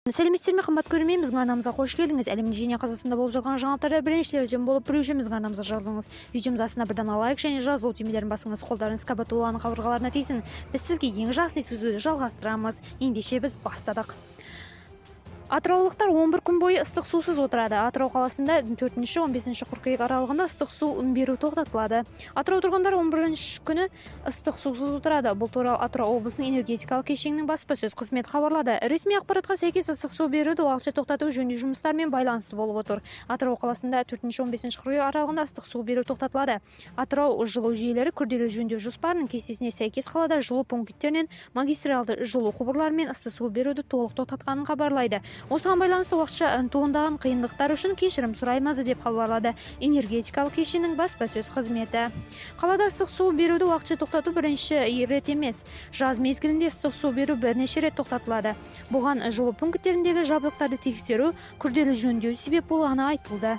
Сәлеметсіздер ме, қымбат көрермен, біздің арнамызға қош келдіңіз. Әлемде және Қазақстанда болып жатқан жаңалықтарды біріншілерден болып білу үшін біздің арнамызға жазылыңыз. Видеомыз астына бірден лайк және жазылу түймелерін басыңыз, қолдарыңыз қабатуланып қабырғаларына тисін. Біз сізге ең жақсы жеткізуді жалғастырамыз. Ендеше біз бастадық. Атыраулықтар 11 күн бойы ыстық сусыз отырады. Атырау қаласында 4-15 қыркүйек аралығында ыстық су беру тоқтатылады. Атырау тұрғындары 11 күні ыстық сусыз отырады. Бұл туралы Атырау облысының энергетикалық кешенінің баспасөз қызметі хабарлады. Ресми ақпаратқа сәйкес ыстық су беруді уақытша тоқтату жөндеу жұмыстарымен байланысты болып отыр. Атырау қаласында 4-15 қыркүйек аралығында ыстық су беру тоқтатылады. Атырау жылу жүйелері күрделі жөндеу жоспарының кестесіне сәйкес қалада жылу пункттерінен магистралды жылу құбырларымен ыстық су беруді толық тоқтатқанын хабарлайды. Осыған байланысты уақытша туындаған қиындықтар үшін кешірім сұраймыз деп хабарлады энергетикалық кешеннің баспасөз қызметі. Қалада ыстық су беруді уақытша тоқтату бірінші рет емес. Жаз мезгілінде ыстық су беру бірнеше рет тоқтатылады. Бұған жылу пункттеріндегі жабдықтарды тексеру, күрделі жөндеу себеп болғаны айтылды.